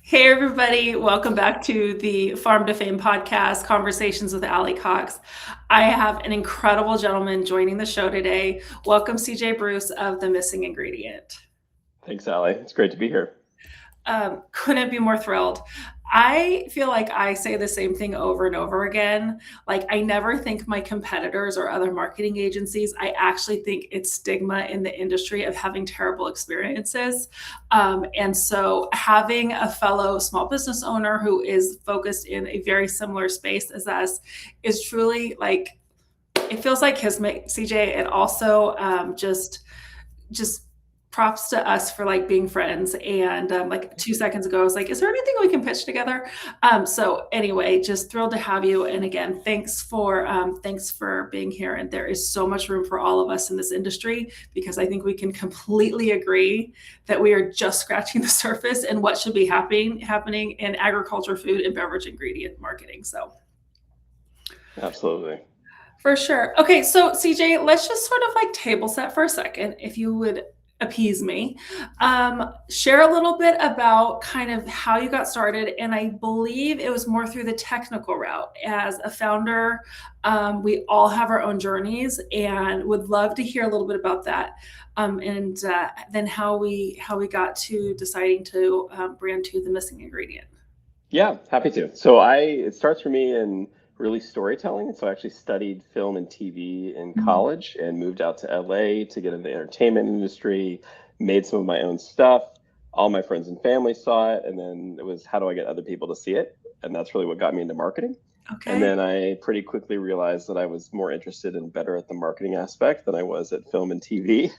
Hey, everybody. Welcome back to the Farm to Fame podcast, Conversations with Allie Cox. I have an incredible gentleman joining the show today. Welcome, CJ Bruce of The Missing Ingredient. Thanks, Allie. It's great to be here. Couldn't be more thrilled. I feel like I say the same thing over and over again. Like, I never think my competitors or other marketing agencies, I actually think it's stigma in the industry of having terrible experiences. And so, having a fellow small business owner who is focused in a very similar space as us is truly like, it feels like his CJ, and also just props to us for like being friends. And like 2 seconds ago, I was like, is there anything we can pitch together? So anyway, just thrilled to have you. And again, thanks for being here. And there is so much room for all of us in this industry, because I think we can completely agree that we are just scratching the surface and what should be happening in agriculture, food, and beverage ingredient marketing. So Absolutely. for sure. Okay, so CJ, let's just sort of like table set for a second, if you would appease me. Share a little bit about kind of how you got started. And I believe it was more through the technical route. As a founder, we all have our own journeys, and would love to hear a little bit about that. And then how we got to deciding to brand to The Missing Ingredient. Yeah, happy to. It starts for me in really storytelling. So I actually studied film and TV in college and moved out to LA to get into the entertainment industry, made some of my own stuff. All my friends and family saw it. And then it was, how do I get other people to see it? And that's really what got me into marketing. Okay. And then I pretty quickly realized that I was more interested and better at the marketing aspect than I was at film and TV.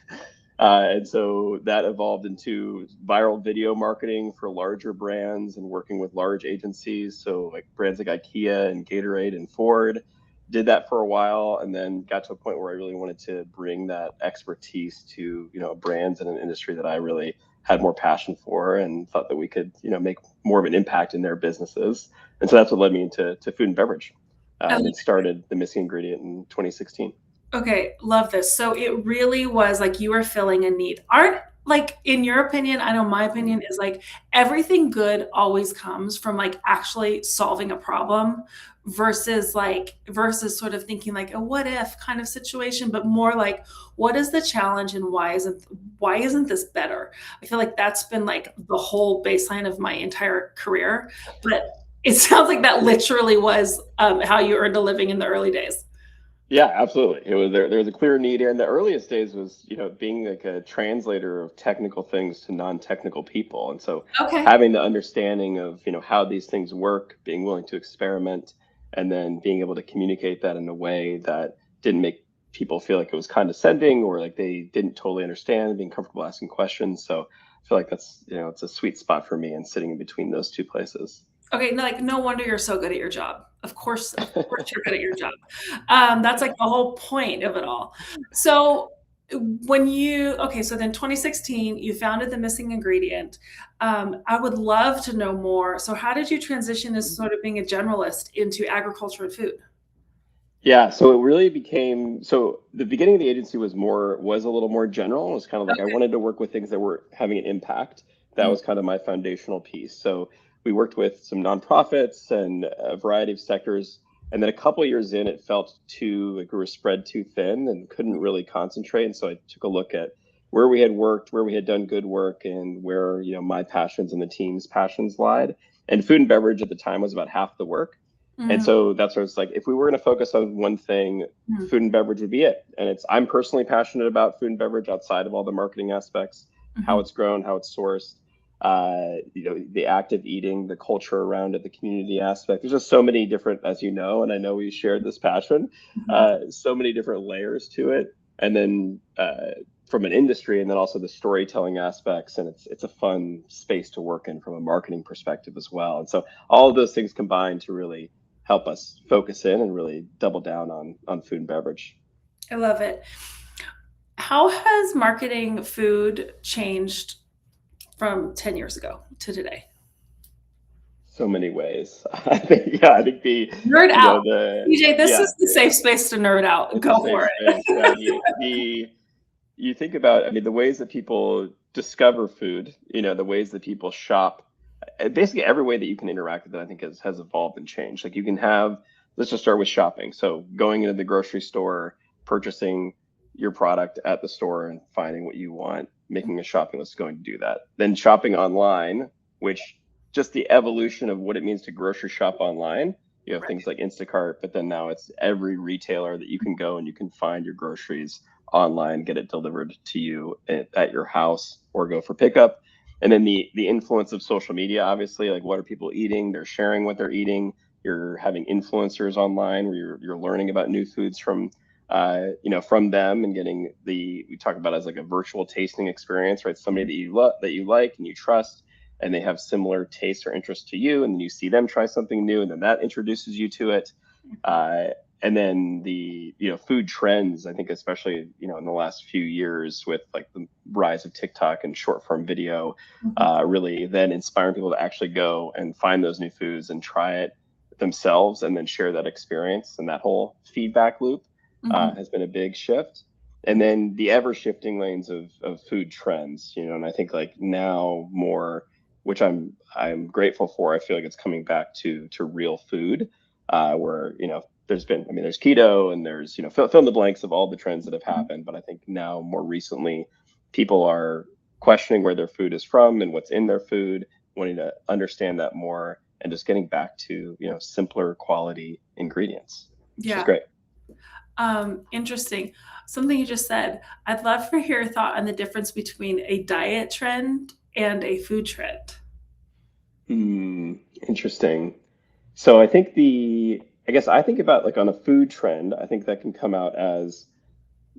And so that evolved into viral video marketing for larger brands and working with large agencies. So like brands like IKEA and Gatorade and Ford. Did that for a while, and then got to a point where I really wanted to bring that expertise to, brands in an industry that I really had more passion for, and thought that we could, make more of an impact in their businesses. And so that's what led me into food and beverage, and started The Missing Ingredient in 2016. Okay, love this. So it really was like you were filling a need. Aren't, like, in your opinion, I know my opinion is like everything good always comes from like actually solving a problem versus sort of thinking like a what if kind of situation, but more like what is the challenge and why isn't this better? I feel like that's been like the whole baseline of my entire career, but it sounds like that literally was how you earned a living in the early days. Yeah, absolutely. It was there. There was a clear need, and the earliest days was, being like a translator of technical things to non-technical people, and so Okay. having the understanding of, how these things work, being willing to experiment, and then being able to communicate that in a way that didn't make people feel like it was condescending or like they didn't totally understand, being comfortable asking questions. So I feel like that's, it's a sweet spot for me, and sitting in between those two places. Okay, like no wonder you're so good at your job. Of course you're good at your job. That's like the whole point of it all. So so then 2016, you founded The Missing Ingredient. I would love to know more. So how did you transition as sort of being a generalist into agriculture and food? Yeah, so it really became so the beginning of the agency was a little more general. It was kind of like I Okay. wanted to work with things that were having an impact. That Mm. was kind of my foundational piece. So we worked with some nonprofits and a variety of sectors. And then a couple of years in, it felt too like we were spread too thin and couldn't really concentrate. And so I took a look at where we had worked, where we had done good work, and where, my passions and the team's passions lied. And food and beverage at the time was about half the work. And Mm. so that's where it's like, if we were going to focus on one thing, Mm. food and beverage would be it. And I'm personally passionate about food and beverage outside of all the marketing aspects, how Mhm. it's grown, how it's sourced, the act of eating, the culture around it, the community aspect. There's just so many different, as you know, and I know we shared this passion, Mhm. so many different layers to it. And then from an industry, and then also the storytelling aspects, and it's a fun space to work in from a marketing perspective as well. And so all of those things combined to really help us focus in and really double down on food and beverage. I love it. How has marketing food changed from 10 years ago to today? So many ways. I think Nerd out. the DJ, this yeah, is the safe space to nerd out. it's a Go safe for it. space. Yeah, you think about, I mean, the ways that people discover food, the ways that people shop, basically every way that you can interact with it, I think has evolved and changed. Like you can have, let's just start with shopping. So going into the grocery store, purchasing your product at the store and finding what you want, making a shopping list, going to do that. Then shopping online, which just the evolution of what it means to grocery shop online. You have things Right. like Instacart, but then now it's every retailer that you can go and you can find your groceries online, get it delivered to you at your house or go for pickup. And then the influence of social media, obviously, like what are people eating? They're sharing what they're eating. You're having influencers online where you're learning about new foods from from them and getting we talk about it as like a virtual tasting experience, right? Somebody that you love, that you like and you trust, and they have similar tastes or interests to you, and then you see them try something new, and then that introduces you to it. Mhm. Uh, and then the food trends, I think especially in the last few years with like the rise of TikTok and short form video, Mhm. really then inspiring people to actually go and find those new foods and try it themselves and then share that experience, and that whole feedback loop Mhm. has been a big shift. And then the ever shifting lanes of food trends, and I think like now more, which I'm grateful for. I feel like it's coming back to real food, where there's keto and there's fill in the blanks of all the trends that have Mhm. happened. But I think now more recently, people are questioning where their food is from and what's in their food, wanting to understand that more, and just getting back to simpler quality ingredients, which is Yeah. great. Interesting. Something you just said. I'd love to hear your thought on the difference between a diet trend and a food trend. Hmm, interesting. So I guess I think about like on a food trend, I think that can come out as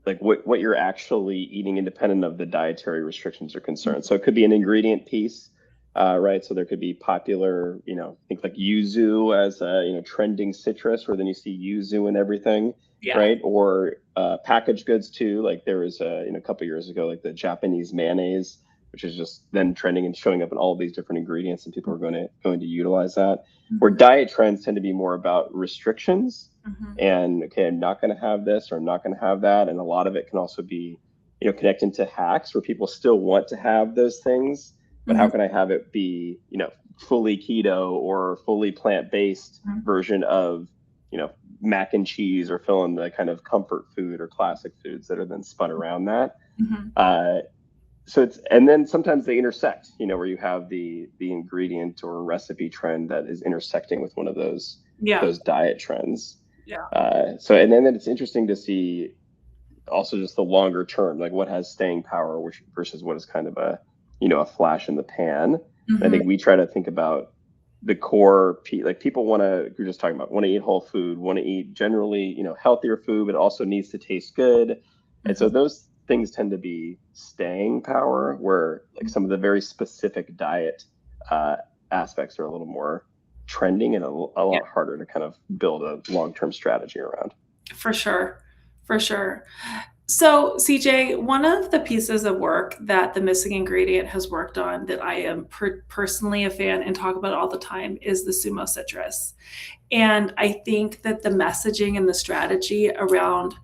like what you're actually eating independent of the dietary restrictions or concerns. So it could be an ingredient piece, right? So there could be popular, think like yuzu as a trending citrus, where then you see yuzu and everything, Yeah. right? Or packaged goods too. Like there was a couple years ago, like the Japanese mayonnaise, which is just then trending and showing up in all of these different ingredients, and people are going to utilize that. Where Mhm. diet trends tend to be more about restrictions Mhm. and okay, I'm not going to have this or I'm not going to have that. And a lot of it can also be, connected to hacks where people still want to have those things, but how Mhm. can I have it be, fully keto or fully plant-based Mhm. version of, you know, mac and cheese, or fill in the kind of comfort food or classic foods that are then spun around that. Mhm. Uh, and then sometimes they intersect, where you have the ingredient or recipe trend that is intersecting with one of Yeah. those diet trends. Yeah. And then it's interesting to see also just the longer term, like what has staying power, which versus what is kind of a flash in the pan. And I Mhm. think we try to think about the core, like people want to, you're just talking about, want to eat whole food, want to eat generally, healthier food, but it also needs to taste good. And so Mhm. those things tend to be staying power, where like some of the very specific diet uh, aspects are a little more trending and a Yeah. lot harder to kind of build a long-term strategy around. For sure. For sure. So, CJ, one of the pieces of work that the missing ingredient has worked on that I am personally a fan and talk about all the time is the Sumo Citrus. And I think that the messaging and the strategy around,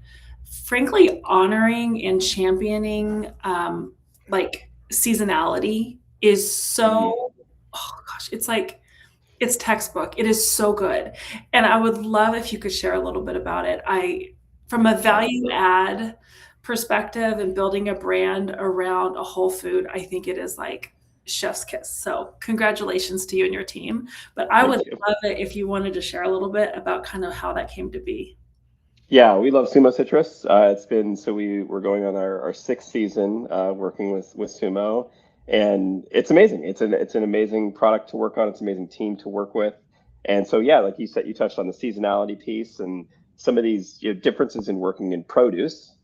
frankly, honoring and championing like seasonality is Mhm. so, oh gosh, it's like, it's textbook. It is so good. And I would love if you could share a little bit about it. From a Yeah. value add perspective and building a brand around a whole food, I think it is like chef's kiss. So congratulations to you and your team. But I would Thank you. love it if you wanted to share a little bit about kind of how that came to be. Yeah, we love Sumo Citrus. It's been so we're going on our sixth season working with Sumo, and it's amazing. It's an amazing product to work on. It's an amazing team to work with, and so yeah, like you said, you touched on the seasonality piece and some of these differences in working in produce,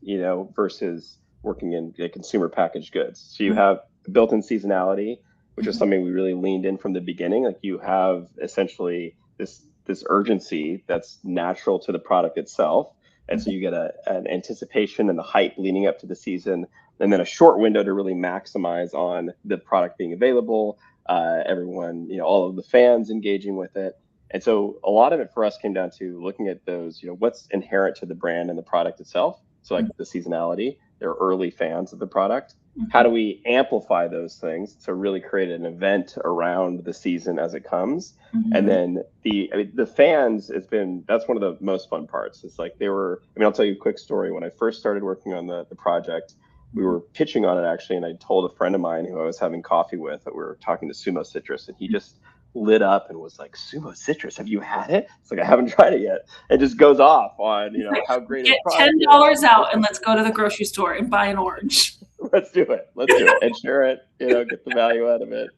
versus working in consumer packaged goods. So you Mhm, have built-in seasonality, which is mhm, something we really leaned in from the beginning. Like you have essentially this urgency that's natural to the product itself. And so mhm, you get an anticipation and the hype leading up to the season, and then a short window to really maximize on the product being available, everyone, all of the fans engaging with it. And so a lot of it for us came down to looking at those, what's inherent to the brand and the product itself. So like mhm, the seasonality, they're early fans of the product. how do Mhm. we amplify those things to really create an event around the season as it comes? And Mhm. then I mean, the fans, that's one of the most fun parts. It's like I mean, I'll tell you a quick story. When I first started working on the project, we Mhm. were pitching on it actually, and I told a friend of mine who I was having coffee with that we were talking to Sumo Citrus, and he just lit up and was like, "Sumo Citrus, have you had it?" It's like, I haven't tried it yet. It just goes off on, Like, how great his get ten product is. dollars out and let's go to the grocery store and buy an orange. Let's do it. Let's do it and share it. Get the value out of it.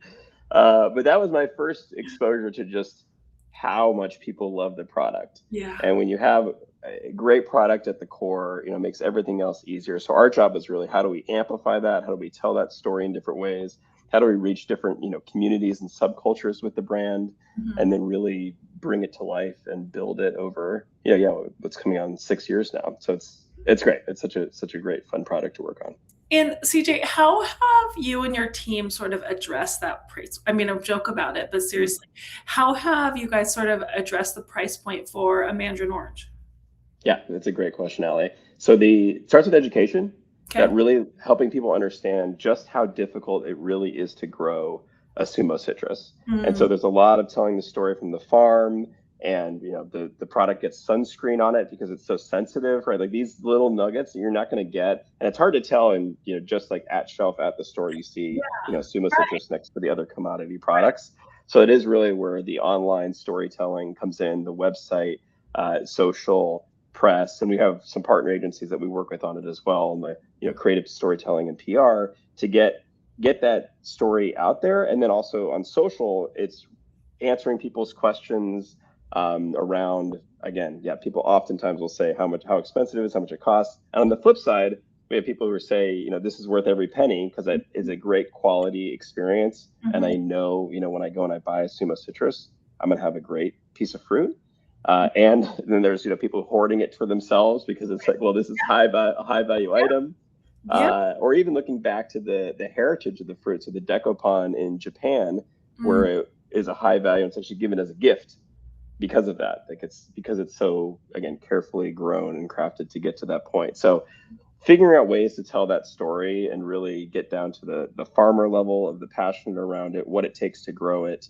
But that was my first exposure to just how much people love the product. Yeah. And when you have a great product at the core, it makes everything else easier. So our job is really, how do we amplify that? How do we tell that story in different ways? How do we reach different, communities and subcultures with the brand, and Mhm. then really bring it to life and build it over, what's coming on 6 years now. So it's great. It's such a great fun product to work on. And CJ, how have you and your team sort of addressed that price? I mean, I joke about it, but seriously, how have you guys sort of addressed the price point for a mandarin orange? Yeah, that's a great question, Ali. So it starts with education, that Okay. really helping people understand just how difficult it really is to grow a sumo citrus. And so Mm, there's a lot of telling the story from the farm, and the product gets sunscreen on it because it's so sensitive, right? Like these little nuggets that you're not going to get, and it's hard to tell. And just like at shelf at the store, you see yeah, sumo right, citrus next to the other commodity right. products. So it is really where the online storytelling comes in, the website, social press, and we have some partner agencies that we work with on it as well, and the creative storytelling and PR to get that story out there. And then also on social, it's answering people's questions, around, again, yeah, people oftentimes will say how expensive it is, how much it costs. And on the flip side, we have people who say, this is worth every penny because it is a great quality experience. And I Mhm. know, when I go and I buy a Sumo Citrus, I'm gonna have a great piece of fruit. And then there's people hoarding it for themselves because it's like, well, this is a high value Yeah, item. yeah. Or even looking back to the heritage of the fruit, so the decopan in Japan, where Mm, it is a high value, and it's actually given as a gift because of that. Like it's because it's so, again, carefully grown and crafted to get to that point. So figuring out ways to tell that story and really get down to the farmer level of the passion around it, what it takes to grow it,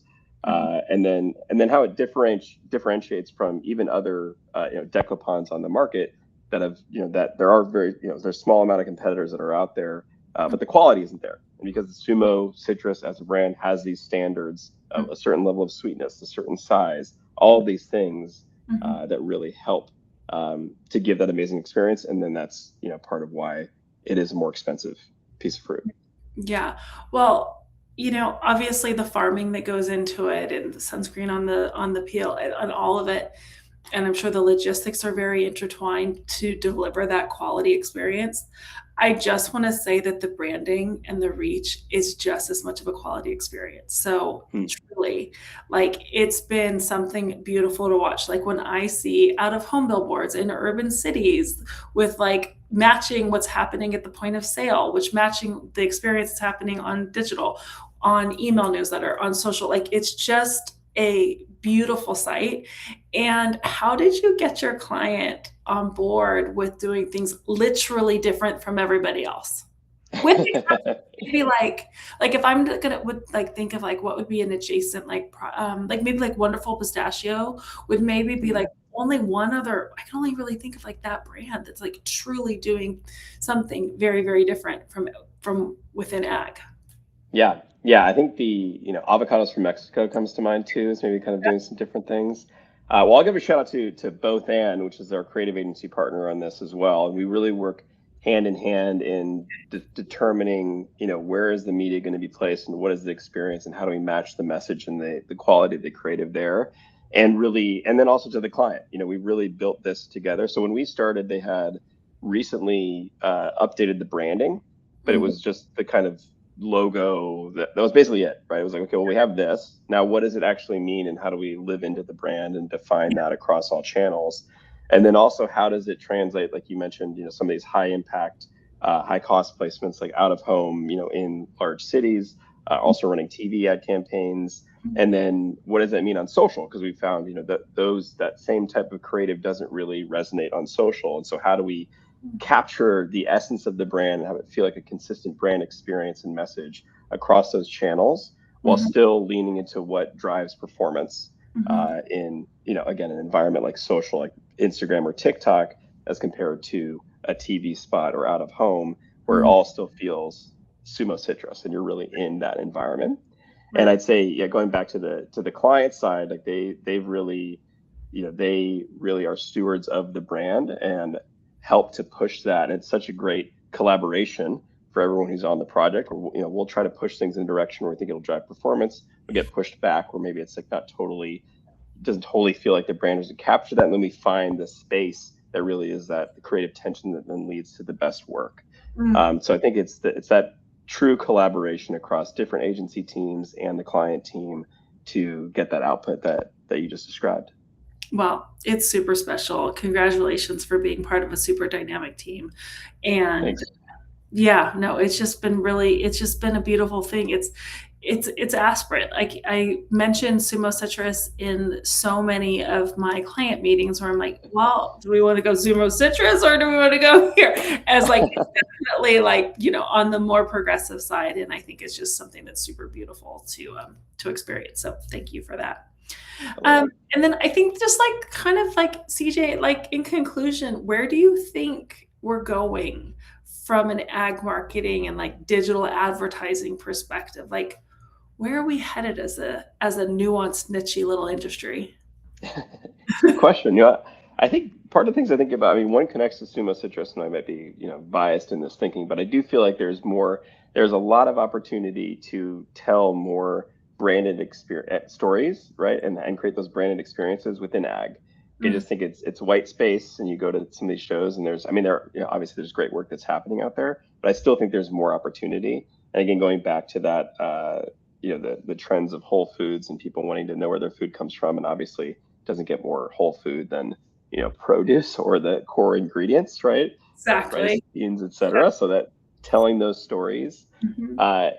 mhm. and then how it differentiates from even other decopons on the market that have that there are very there's a small amount of competitors that are out there, but the quality isn't there. And because Sumo Citrus as a brand has these standards of a certain level of sweetness, a certain size, all of these things Mhm. that really help, to give that amazing experience. And then that's part of why it is a more expensive piece of fruit. Yeah. Well, obviously the farming that goes into it and the sunscreen on the peel and on all of it, and I'm sure the logistics are very intertwined to deliver that quality experience. I just want to say that the branding and the reach is just as much of a quality experience. So Hmm. truly, like it's been something beautiful to watch. Like when I see out of home billboards in urban cities with like matching what's happening at the point of sale, which matching the experience that's happening on digital, on email newsletter, on social, like it's just a beautiful sight. And how did you get your client on board with doing things literally different from everybody else? With maybe like if I'm gonna would like think of like what would be an adjacent like maybe like Wonderful Pistachio would maybe be Hmm. like only one other. I can only really think of like that brand that's like truly doing something very, very different from within ag. Yeah, yeah. I think the avocados from Mexico comes to mind too. Is maybe kind of doing some different things. Well, I'll give a shout out to both and, which is our creative agency partner on this as well. And we really work hand in hand in determining where is the media going to be placed and what is the experience and how do we match the message and the quality of the creative there. And really, and then also to the client, we really built this together. So when we started, they had recently updated the branding, but it Mhm, was just the kind of logo that was basically it, right? It was like, okay, well, we have this now, what does it actually mean and how do we live into the brand and define that across all channels? And then also, how does it translate, like you mentioned, some of these high impact, high cost placements like out of home, in large cities, also running TV ad campaigns. mhm, And then what does that mean on social? Because we found that that same type of creative doesn't really resonate on social. And so how do we capture the essence of the brand and have it feel like a consistent brand experience and message across those channels, while Mhm. still leaning into what drives performance Mhm. in, again, an environment like social, like Instagram or TikTok, as compared to a TV spot or out of home, where it Mhm. all still feels Sumo Citrus and you're really in that environment. And Right. I'd say, yeah, going back to the client side, like they've really, they really are stewards of the brand and help to push that. And it's such a great collaboration for everyone who's on the project. We'll try to push things in a direction where we think it'll drive performance. We get pushed back where maybe it's like not totally, doesn't totally feel like the brand doesn't capture that. And then we find the space that really is that the creative tension that then leads to the best work. Mm. So I think it's that true collaboration across different agency teams and the client team to get that output that you just described. Well, it's super special. Congratulations for being part of a super dynamic team. And Thanks. yeah, no, it's just been a beautiful thing. It's aspirate. Like I mentioned Sumo Citrus in so many of my client meetings where I'm like, well, do we want to go Sumo Citrus or do we want to go here? As like it's definitely like, on the more progressive side. And I think it's just something that's super beautiful to experience. So thank you for that. I love it. And then I think just like kind of like CJ, like in conclusion, where do you think we're going from an ag marketing and like digital advertising perspective? Like where are we headed as a nuanced, nichey little industry? It's a good question. I think part of the things I think about, I mean, one connects to Sumo Citrus, and I might be, biased in this thinking, but I do feel like there's a lot of opportunity to tell more branded experience stories, right? And create those branded experiences within ag. I Mm, just think it's white space, and you go to some of these shows, and I mean, obviously there's great work that's happening out there, but I still think there's more opportunity. And again, going back to that, the trends of whole foods and people wanting to know where their food comes from, and obviously doesn't get more whole food than produce or the core ingredients, right? Like rice, exactly. beans, etc. So that telling those stories, Mhm.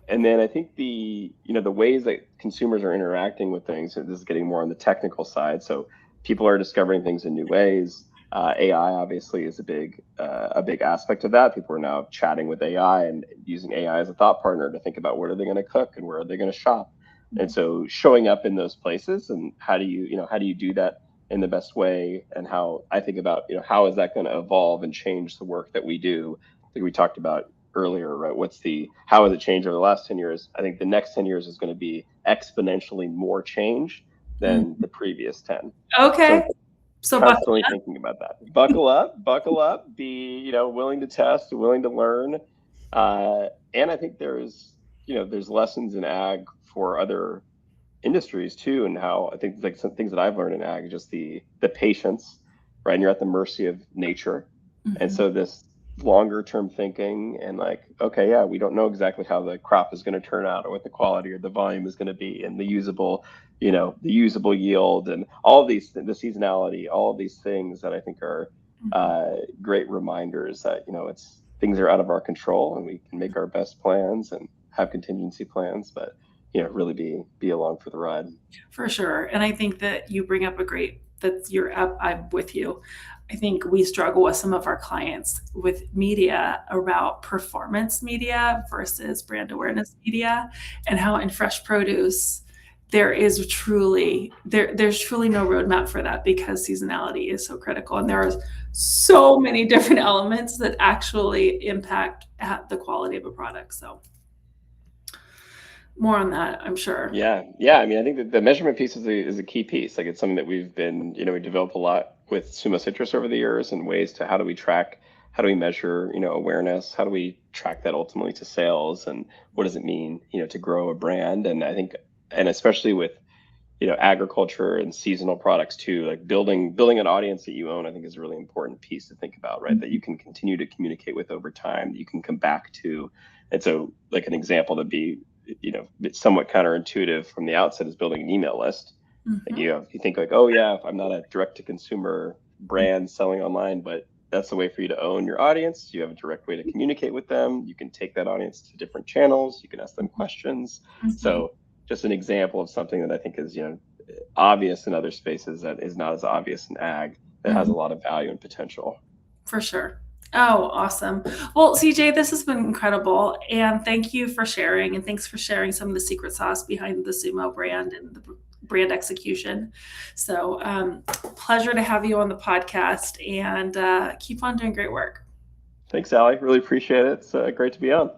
and then I think the ways that consumers are interacting with things. So this is getting more on the technical side. So people are discovering things in new ways. AI obviously is a big aspect of that. People are now chatting with AI and using AI as a thought partner to think about what are they going to cook and where are they going to shop. And so showing up in those places, and how do you do that in the best way, and how I think about, how is that going to evolve and change the work that we do, like we talked about earlier, right? How has it changed over the last 10 years? I think the next 10 years is going to be exponentially more change than Mhm. the previous 10. Okay. So So buckle constantly thinking about that. Buckle up, be, willing to test, willing to learn. And I think there's lessons in ag for other industries too, and how I think like some things that I've learned in ag, just the patience, right? And you're at the mercy of nature. And Mhm. so this longer term thinking, and like, okay, yeah, we don't know exactly how the crop is going to turn out or what the quality or the volume is going to be, and the usable yield, and all of these, the seasonality, all of these things that I think are Mhm. great reminders that it's things are out of our control, and we can make our best plans and have contingency plans, but really be along for the ride. For sure. And I think that you bring up a great that you're up. I'm with you. I think we struggle with some of our clients with media about performance media versus brand awareness media, and how in fresh produce there's truly no roadmap for that because seasonality is so critical and there are so many different elements that actually impact the quality of a product. So more on that, I'm sure. Yeah. I mean, I think that the measurement piece is a key piece. Like it's something that we developed a lot with Sumo Citrus over the years, and ways to how do we measure, awareness? How do we track that ultimately to sales? And what does it mean, to grow a brand? And I think, and especially with, agriculture and seasonal products too, like building an audience that you own, I think is a really important piece to think about, right? That you can continue to communicate with over time, that you can come back to. And so like an example to be, it's somewhat counterintuitive from the outset, is building an email list. Like Mhm. you think like, oh yeah, I'm not a direct to consumer brand selling online, but that's the way for you to own your audience. You have a direct way to communicate with them. You can take that audience to different channels. You can ask them questions. Mhm. So just an example of something that I think is, obvious in other spaces that is not as obvious in ag, that has a Mhm. lot of value and potential. For sure. Oh, awesome. Well, CJ, this has been incredible. And thank you for sharing. And thanks for sharing some of the secret sauce behind the Sumo brand and the brand execution. So, pleasure to have you on the podcast, and keep on doing great work. Thanks, Allie. Really appreciate it. It's great to be on.